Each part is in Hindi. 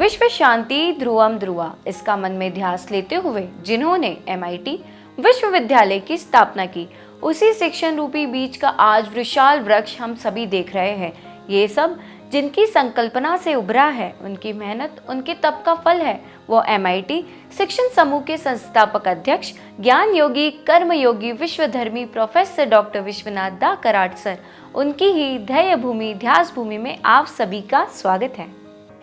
विश्व शांति ध्रुवम ध्रुवा, इसका मन में ध्यास लेते हुए जिन्होंने MIT विश्वविद्यालय की स्थापना की, उसी शिक्षण रूपी बीज का आज विशाल वृक्ष हम सभी देख रहे हैं। ये सब जिनकी संकल्पना से उभरा है, उनकी मेहनत, उनके तप का फल है। वो MIT शिक्षण समूह के संस्थापक अध्यक्ष, ज्ञान योगी, कर्म योगी, विश्वधर्मी प्रोफेसर डॉक्टर विश्वनाथ दा कराड सर, उनकी ही ध्येय भूमि ध्यास भूमि में आप सभी का स्वागत है।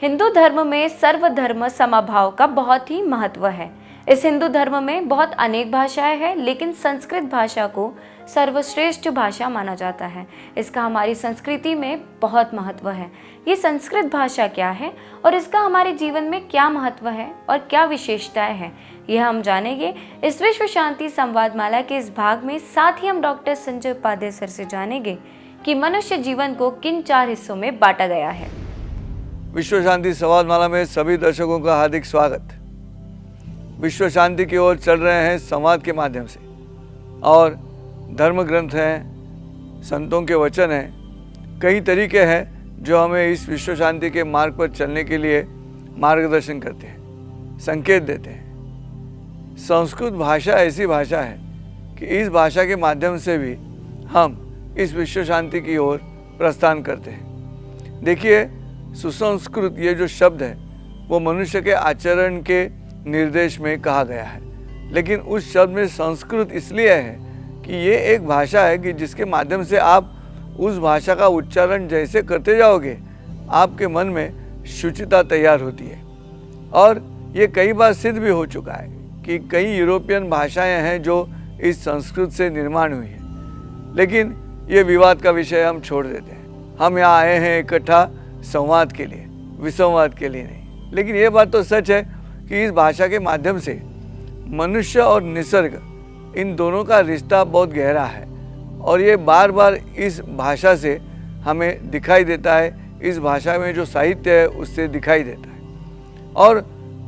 हिंदू धर्म में सर्वधर्म समभाव का बहुत ही महत्व है। इस हिंदू धर्म में बहुत अनेक भाषाएं हैं, लेकिन संस्कृत भाषा को सर्वश्रेष्ठ भाषा माना जाता है। इसका हमारी संस्कृति में बहुत महत्व है। ये संस्कृत भाषा क्या है और इसका हमारे जीवन में क्या महत्व है और क्या विशेषताएं हैं, यह हम जानेंगे इस विश्व शांति संवाद माला के इस भाग में। साथ ही हम डॉक्टर संजय उपाध्याय सर से जानेंगे कि मनुष्य जीवन को किन 4 हिस्सों में बांटा गया है। विश्व शांति संवाद माला में सभी दर्शकों का हार्दिक स्वागत। विश्व शांति की ओर चल रहे हैं संवाद के माध्यम से, और धर्म ग्रंथ हैं, संतों के वचन हैं, कई तरीके हैं जो हमें इस विश्व शांति के मार्ग पर चलने के लिए मार्गदर्शन करते हैं, संकेत देते हैं। संस्कृत भाषा ऐसी भाषा है कि इस भाषा के माध्यम से भी हम इस विश्व शांति की ओर प्रस्थान करते हैं। देखिए, सुसंस्कृत ये जो शब्द है वो मनुष्य के आचरण के निर्देश में कहा गया है, लेकिन उस शब्द में संस्कृत इसलिए है कि ये एक भाषा है कि जिसके माध्यम से आप उस भाषा का उच्चारण जैसे करते जाओगे, आपके मन में शुचिता तैयार होती है। और ये कई बार सिद्ध भी हो चुका है कि कई यूरोपियन भाषाएं हैं जो इस संस्कृत से निर्माण हुई हैं। लेकिन ये विवाद का विषय हम छोड़ देते हैं। हम यहाँ आए हैं इकट्ठा संवाद के लिए, विसंवाद के लिए नहीं। लेकिन ये बात तो सच है कि इस भाषा के माध्यम से मनुष्य और निसर्ग, इन दोनों का रिश्ता बहुत गहरा है, और ये बार बार इस भाषा से हमें दिखाई देता है। इस भाषा में जो साहित्य है उससे दिखाई देता है। और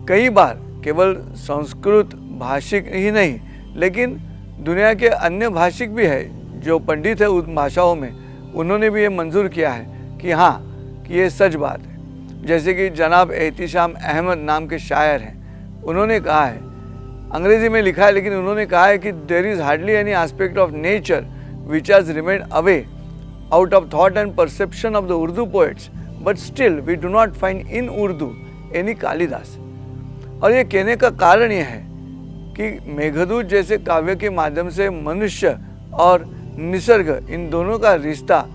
कई बार केवल संस्कृत भाषिक ही नहीं, लेकिन दुनिया के अन्य भाषिक भी है जो पंडित है उन भाषाओं में, उन्होंने भी ये मंजूर किया है कि हाँ, कि ये सच बात है। जैसे कि जनाब एहतिशाम अहमद नाम के शायर हैं, उन्होंने कहा है, अंग्रेजी में लिखा है लेकिन उन्होंने कहा है कि there is hardly any aspect of nature which has remained away out of thought and perception of the Urdu poets, but still we do not find in Urdu any Kalidas. और ये कहने का कारण यह है कि मेघदूत जैसे काव्य के माध्यम से मनुष्य और निसर्ग, इन दोनों का रिश्ता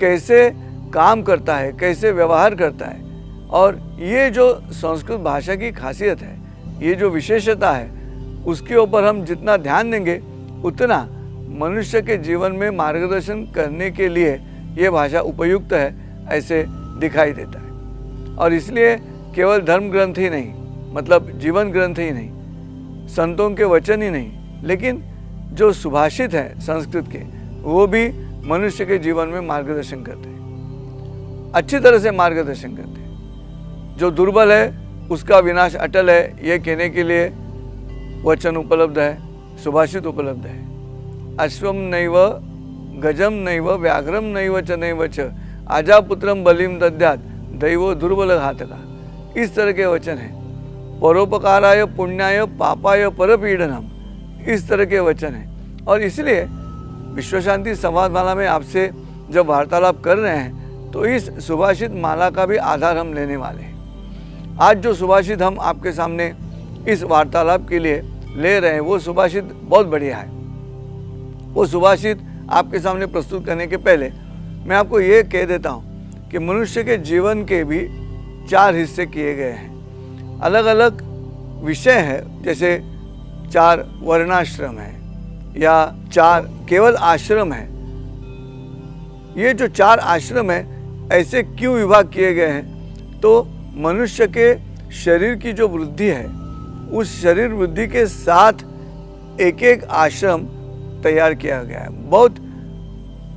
कैसे काम करता है, कैसे व्यवहार करता है। और ये जो संस्कृत भाषा की खासियत है, ये जो विशेषता है, उसके ऊपर हम जितना ध्यान देंगे उतना मनुष्य के जीवन में मार्गदर्शन करने के लिए ये भाषा उपयुक्त है, ऐसे दिखाई देता है। और इसलिए केवल धर्म ग्रंथ ही नहीं, मतलब जीवन ग्रंथ ही नहीं, संतों के वचन ही नहीं, लेकिन जो सुभाषित हैं संस्कृत के, वो भी मनुष्य के जीवन में मार्गदर्शन करते हैं, अच्छी तरह से मार्गदर्शन करते हैं। जो दुर्बल है उसका विनाश अटल है, ये कहने के लिए वचन उपलब्ध है, सुभाषित उपलब्ध है। अश्वम नैव गजम नैव व्याघ्रम नैव च नैव च आजापुत्रम बलिम दद्यात् दैवो दुर्बल घातका, इस तरह के वचन हैं। परोपकाराय पुण्याय पापाय परपीडनम, इस तरह के वचन हैं। और इसलिए विश्व शांति संवाद माला में आपसे जब वार्तालाप कर रहे हैं तो इस सुभाषित माला का भी आधार हम लेने वाले हैं। आज जो सुभाषित हम आपके सामने इस वार्तालाप के लिए ले रहे हैं, वो सुभाषित बहुत बढ़िया है। वो सुभाषित आपके सामने प्रस्तुत करने के पहले मैं आपको ये कह देता हूँ कि मनुष्य के जीवन के भी 4 हिस्से किए गए हैं। अलग अलग विषय है, जैसे 4 वर्णाश्रम है या 4 केवल आश्रम है। ये जो 4 आश्रम है, ऐसे क्यों विभाग किए गए हैं? तो मनुष्य के शरीर की जो वृद्धि है, उस शरीर वृद्धि के साथ एक एक आश्रम तैयार किया गया है। बहुत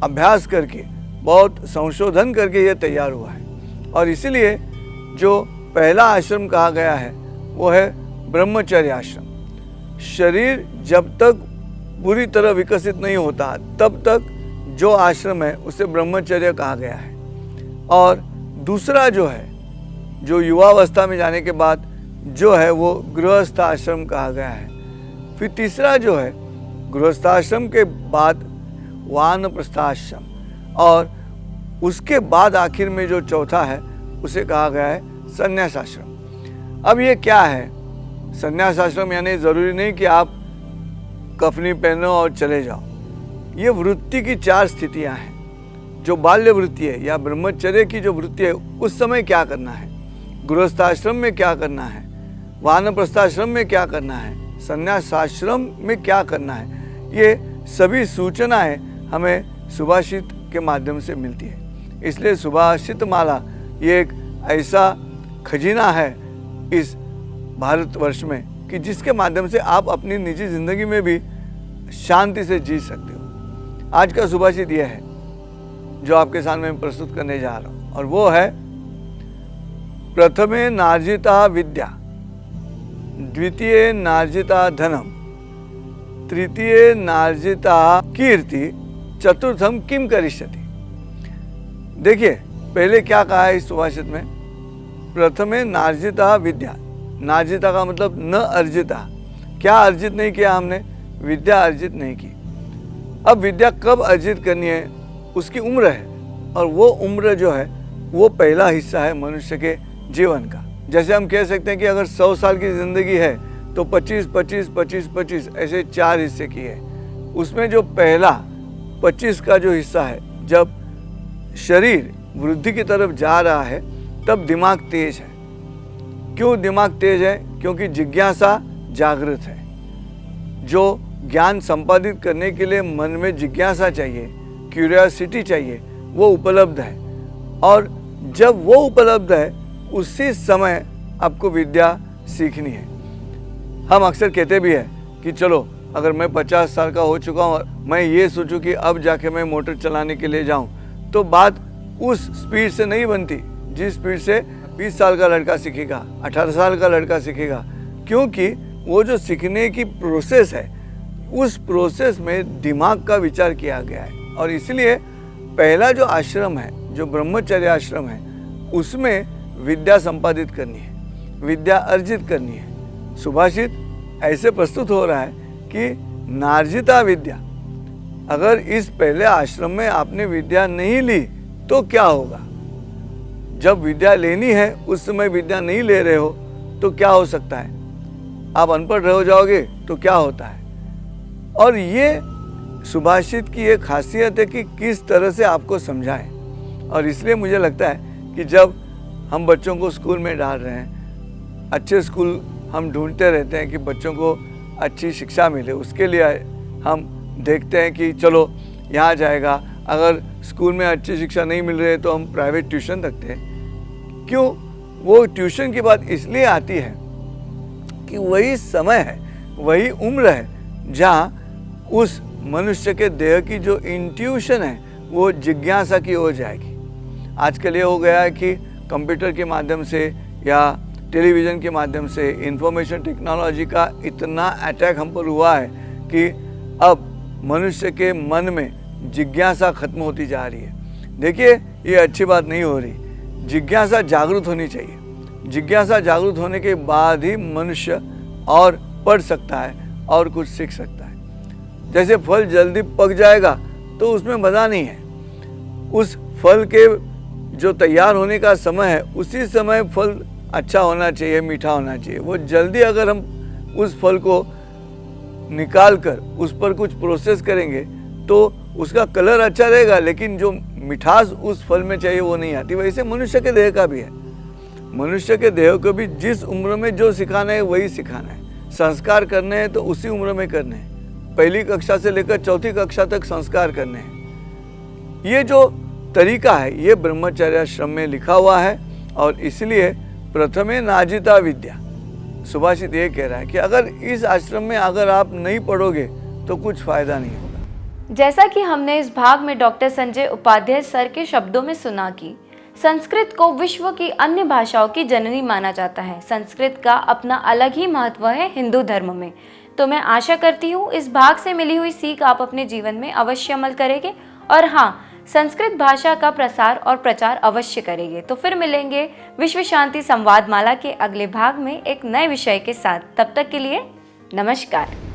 अभ्यास करके, बहुत संशोधन करके ये तैयार हुआ है। और इसीलिए जो पहला आश्रम कहा गया है वो है ब्रह्मचर्य आश्रम। शरीर जब तक पूरी तरह विकसित नहीं होता, तब तक जो आश्रम है उसे ब्रह्मचर्य कहा गया है। और दूसरा जो है जो युवावस्था में जाने के बाद जो है वो गृहस्थ आश्रम कहा गया है। फिर तीसरा जो है गृहस्थाश्रम के बाद वानप्रस्थाश्रम, और उसके बाद आखिर में जो चौथा है उसे कहा गया है संन्यासाश्रम। अब ये क्या है संन्यासाश्रम? यानी ज़रूरी नहीं कि आप कफनी पहनो और चले जाओ। ये वृत्ति की 4 स्थितियां हैं। जो बाल्य वृत्ति है या ब्रह्मचर्य की जो वृत्ति है, उस समय क्या करना है, गृहस्थाश्रम में क्या करना है, वानप्रस्थाश्रम में क्या करना है, संन्यासाश्रम में क्या करना है, ये सभी सूचनाएं हमें सुभाषित के माध्यम से मिलती है। इसलिए सुभाषित माला ये एक ऐसा खजीना है इस भारतवर्ष में कि जिसके माध्यम से आप अपनी निजी जिंदगी में भी शांति से जी सकते हो। आज का सुभाषित यह है जो आपके सामने मैं प्रस्तुत करने जा रहा हूँ, और वो है प्रथमे नार्जिता विद्या, द्वितीय नार्जिता धनम, तृतीय नार्जिता कीर्ति, चतुर्थम किम करिष्यति। देखिए पहले क्या कहा है इस सुभाषित में, प्रथमे नार्जिता विद्या। नार्जिता का मतलब न अर्जिता, क्या अर्जित नहीं किया हमने, विद्या अर्जित नहीं की। अब विद्या कब अर्जित करनी है, उसकी उम्र है, और वो उम्र जो है वो पहला हिस्सा है मनुष्य के जीवन का। जैसे हम कह सकते हैं कि अगर 100 साल की ज़िंदगी है तो 25, 25, 25, 25 ऐसे 4 हिस्से की है। उसमें जो पहला 25 का जो हिस्सा है, जब शरीर वृद्धि की तरफ जा रहा है तब दिमाग तेज है। क्यों दिमाग तेज है? क्योंकि जिज्ञासा जागृत है। जो ज्ञान संपादित करने के लिए मन में जिज्ञासा चाहिए, क्यूरियोसिटी चाहिए, वो उपलब्ध है। और जब वो उपलब्ध है उसी समय आपको विद्या सीखनी है। हम अक्सर कहते भी हैं कि चलो अगर मैं 50 साल का हो चुका हूँ, मैं ये सोचूं कि अब जाके मैं मोटर चलाने के लिए जाऊँ, तो बात उस स्पीड से नहीं बनती जिस स्पीड से 20 साल का लड़का सीखेगा, 18 साल का लड़का सीखेगा। क्योंकि वो जो सीखने की प्रोसेस है, उस प्रोसेस में दिमाग का विचार किया गया है। और इसलिए पहला जो आश्रम है, जो ब्रह्मचर्य आश्रम है, उसमें विद्या संपादित करनी है, विद्या अर्जित करनी है। सुभाषित ऐसे प्रस्तुत हो रहा है कि नार्जिता विद्या, अगर इस पहले आश्रम में आपने विद्या नहीं ली तो क्या होगा। जब विद्या लेनी है उस समय विद्या नहीं ले रहे हो तो क्या हो सकता है, आप अनपढ़ रह जाओगे तो क्या होता है। और ये सुभाषित की एक खासियत है कि किस तरह से आपको समझाएं। और इसलिए मुझे लगता है कि जब हम बच्चों को स्कूल में डाल रहे हैं, अच्छे स्कूल हम ढूंढते रहते हैं कि बच्चों को अच्छी शिक्षा मिले, उसके लिए हम देखते हैं कि चलो यहाँ जाएगा। अगर स्कूल में अच्छी शिक्षा नहीं मिल रही है तो हम प्राइवेट ट्यूशन रखते हैं। क्यों? वो ट्यूशन की बात इसलिए आती है कि वही समय है, वही उम्र है जहाँ उस मनुष्य के देह की जो इंट्यूशन है वो जिज्ञासा की ओर जाएगी। आजकल ये हो गया है कि कंप्यूटर के माध्यम से या टेलीविज़न के माध्यम से इंफॉर्मेशन टेक्नोलॉजी का इतना अटैक हम पर हुआ है कि अब मनुष्य के मन में जिज्ञासा खत्म होती जा रही है। देखिए ये अच्छी बात नहीं हो रही। जिज्ञासा जागृत होनी चाहिए। जिज्ञासा जागृत होने के बाद ही मनुष्य और पढ़ सकता है और कुछ सीख सकता है। जैसे फल जल्दी पक जाएगा तो उसमें मज़ा नहीं है। उस फल के जो तैयार होने का समय है उसी समय फल अच्छा होना चाहिए, मीठा होना चाहिए। वो जल्दी अगर हम उस फल को निकाल कर उस पर कुछ प्रोसेस करेंगे तो उसका कलर अच्छा रहेगा, लेकिन जो मिठास उस फल में चाहिए वो नहीं आती। वैसे मनुष्य के देह का भी है। मनुष्य के देह को भी जिस उम्र में जो सिखाना है वही सिखाना है। संस्कार करने हैं तो उसी उम्र में करने हैं। पहली कक्षा से लेकर 4थी कक्षा तक संस्कार करने हैं। ये जो तरीका है ये ब्रह्मचर्याश्रम में लिखा हुआ है। और इसलिए प्रथमे नार्जिता विद्या, सुभाषित ये कह रहा है कि अगर इस आश्रम में अगर आप नहीं पढ़ोगे तो कुछ फायदा नहीं होगा। जैसा कि हमने इस भाग में डॉक्टर संजय उपाध्याय सर के शब्दों में सुना कि संस्कृत को विश्व की अन्य भाषाओं की जननी माना जाता है। संस्कृत का अपना अलग ही महत्व है हिंदू धर्म में। तो मैं आशा करती हूँ इस भाग से मिली हुई सीख आप अपने जीवन में अवश्य अमल करेंगे। और हाँ, संस्कृत भाषा का प्रसार और प्रचार अवश्य करेंगे। तो फिर मिलेंगे विश्व शांति संवाद माला के अगले भाग में एक नए विषय के साथ। तब तक के लिए नमस्कार।